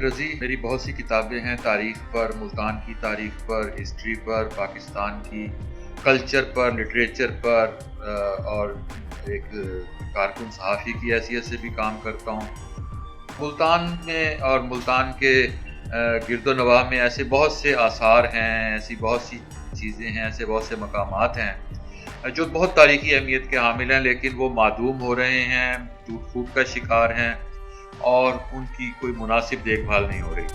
رضی میری بہت سی کتابیں ہیں تاریخ پر، ملتان کی تاریخ پر، ہسٹری پر، پاکستان کی کلچر پر، لٹریچر پر، اور ایک کارکن صحافی کی حیثیت سے بھی کام کرتا ہوں۔ ملتان میں اور ملتان کے گرد و نواح میں ایسے بہت سے آثار ہیں، ایسی بہت سی چیزیں ہیں، ایسے بہت سے مقامات ہیں جو بہت تاریخی اہمیت کے حامل ہیں، لیکن وہ معدوم ہو رہے ہیں، ٹوٹ پھوٹ کا شکار ہیں اور ان کی کوئی مناسب دیکھ بھال نہیں ہو رہی۔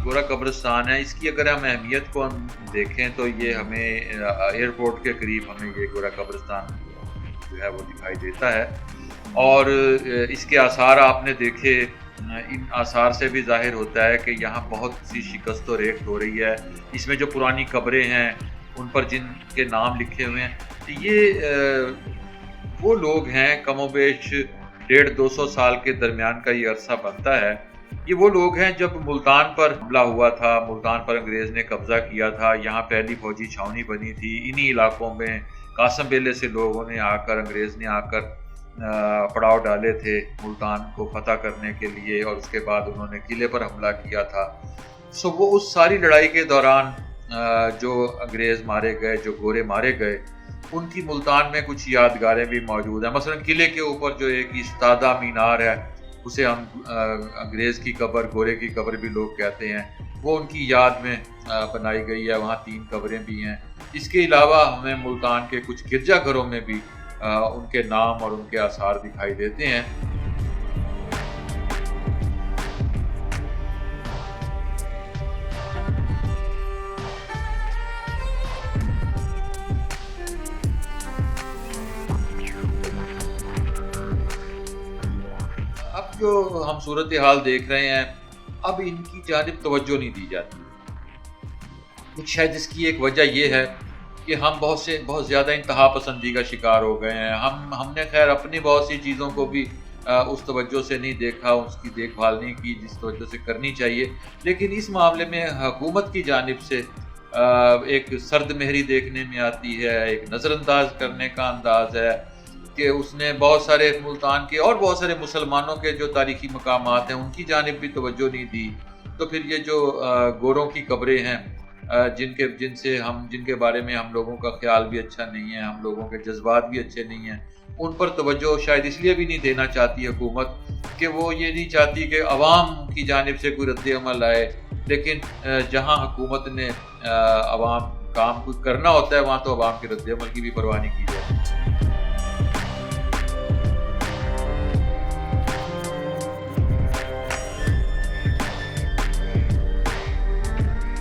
گورا قبرستان ہے، اس کی اگر ہم اہمیت کو دیکھیں تو یہ ہمیں ایئرپورٹ کے قریب ہمیں یہ گورا قبرستان جو ہے وہ دکھائی دیتا ہے، اور اس کے آثار آپ نے دیکھے، ان آثار سے بھی ظاہر ہوتا ہے کہ یہاں بہت سی شکست و ریخت ہو رہی ہے۔ اس میں جو پرانی قبریں ہیں ان پر جن کے نام لکھے ہوئے ہیں، یہ وہ لوگ ہیں، کم و بیش 150-200 سال کے درمیان کا یہ عرصہ بنتا ہے۔ یہ وہ لوگ ہیں جب ملتان پر حملہ ہوا تھا، ملتان پر انگریز نے قبضہ کیا تھا، یہاں پہلی فوجی چھاؤنی بنی تھی، انہی علاقوں میں قاسم بیلے سے لوگوں نے آ کر، انگریز نے آ کر پڑاؤ ڈالے تھے ملتان کو فتح کرنے کے لیے، اور اس کے بعد انہوں نے قلعے پر حملہ کیا تھا۔ وہ اس ساری لڑائی کے دوران جو انگریز مارے گئے، جو گورے مارے گئے، ان کی ملتان میں کچھ یادگاریں بھی موجود ہیں۔ مثلا قلعے کے اوپر جو ایک استادہ مینار ہے، اسے ہم انگریز کی قبر، گورے کی قبر بھی لوگ کہتے ہیں، وہ ان کی یاد میں بنائی گئی ہے، وہاں 3 قبریں بھی ہیں۔ اس کے علاوہ ہمیں ملتان کے کچھ گرجا گھروں میں بھی ان کے نام اور ان کے آثار دکھائی دیتے ہیں۔ اب جو ہم صورتحال دیکھ رہے ہیں، اب ان کی جانب توجہ نہیں دی جاتی۔ کچھ شاید اس کی ایک وجہ یہ ہے کہ ہم بہت زیادہ انتہا پسندی کا شکار ہو گئے ہیں۔ ہم نے خیر اپنی بہت سی چیزوں کو بھی اس توجہ سے نہیں دیکھا، اس کی دیکھ بھال نہیں کی جس توجہ سے کرنی چاہیے، لیکن اس معاملے میں حکومت کی جانب سے ایک سرد مہری دیکھنے میں آتی ہے، ایک نظر انداز کرنے کا انداز ہے کہ اس نے بہت سارے ملتان کے اور بہت سارے مسلمانوں کے جو تاریخی مقامات ہیں ان کی جانب بھی توجہ نہیں دی۔ تو پھر یہ جو گوروں کی قبریں ہیں جن کے بارے میں ہم لوگوں کا خیال بھی اچھا نہیں ہے، ہم لوگوں کے جذبات بھی اچھے نہیں ہیں، ان پر توجہ شاید اس لیے بھی نہیں دینا چاہتی حکومت کہ وہ یہ نہیں چاہتی کہ عوام کی جانب سے کوئی رد عمل آئے، لیکن جہاں حکومت نے عوام کام کوئی کرنا ہوتا ہے وہاں تو عوام کے رد عمل کی بھی پرواہ نہیں کی جائے۔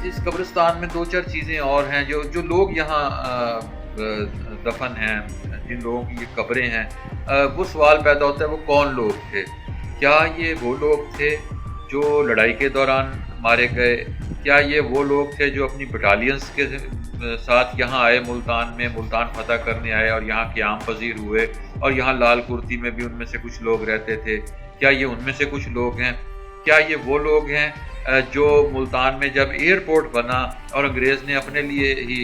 اس قبرستان میں 2-4 چیزیں اور ہیں جو لوگ یہاں دفن ہیں، جن لوگوں کی یہ قبریں ہیں، وہ سوال پیدا ہوتا ہے وہ کون لوگ تھے؟ کیا یہ وہ لوگ تھے جو لڑائی کے دوران مارے گئے؟ کیا یہ وہ لوگ تھے جو اپنی بٹالینز کے ساتھ یہاں آئے، ملتان فتح کرنے آئے اور یہاں قیام پذیر ہوئے، اور یہاں لال کرتی میں بھی ان میں سے کچھ لوگ رہتے تھے؟ کیا یہ ان میں سے کچھ لوگ ہیں؟ کیا یہ وہ لوگ ہیں جو ملتان میں جب ایئرپورٹ بنا اور انگریز نے اپنے لیے ہی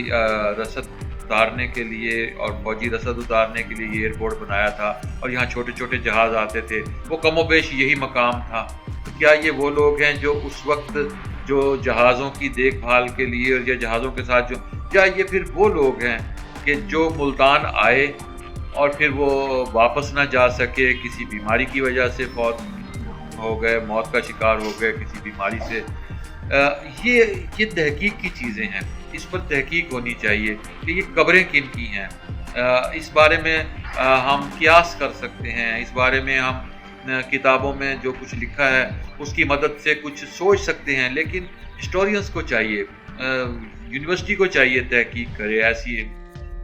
رسد اتارنے کے لیے اور فوجی رسد اتارنے کے لیے یہ ایئرپورٹ بنایا تھا اور یہاں چھوٹے چھوٹے جہاز آتے تھے، وہ کم و بیش یہی مقام تھا؟ تو کیا یہ وہ لوگ ہیں جو اس وقت جو جہازوں کی دیکھ بھال کے لیے اور یا جہازوں کے ساتھ کیا یہ پھر وہ لوگ ہیں کہ جو ملتان آئے اور پھر وہ واپس نہ جا سکے، کسی بیماری کی وجہ سے فوت ہو گئے، موت کا شکار ہو گئے کسی بیماری سے؟ یہ تحقیق کی چیزیں ہیں، اس پر تحقیق ہونی چاہیے کہ یہ قبریں کن کی ہیں۔ اس بارے میں ہم قیاس کر سکتے ہیں، اس بارے میں ہم کتابوں میں جو کچھ لکھا ہے اس کی مدد سے کچھ سوچ سکتے ہیں، لیکن ہسٹورینز کو چاہیے، یونیورسٹی کو چاہیے تحقیق کرے ایسی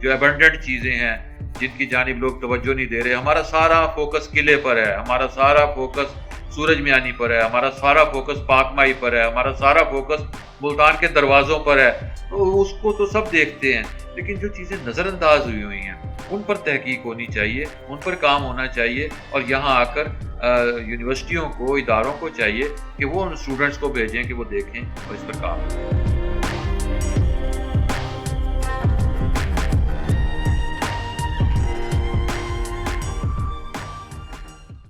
جو ایبنڈنٹ چیزیں ہیں جن کی جانب لوگ توجہ نہیں دے رہے۔ ہمارا سارا فوکس قلعے پر ہے، ہمارا سارا فوکس سورج میانی پر ہے، ہمارا سارا فوکس پاک مائی پر ہے، ہمارا سارا فوکس ملتان کے دروازوں پر ہے، تو اس کو تو سب دیکھتے ہیں، لیکن جو چیزیں نظر انداز ہوئی ہیں ان پر تحقیق ہونی چاہیے، ان پر کام ہونا چاہیے، اور یہاں آ کر یونیورسٹیوں کو، اداروں کو چاہیے کہ وہ ان اسٹوڈنٹس کو بھیجیں کہ وہ دیکھیں اور اس پر کام کریں۔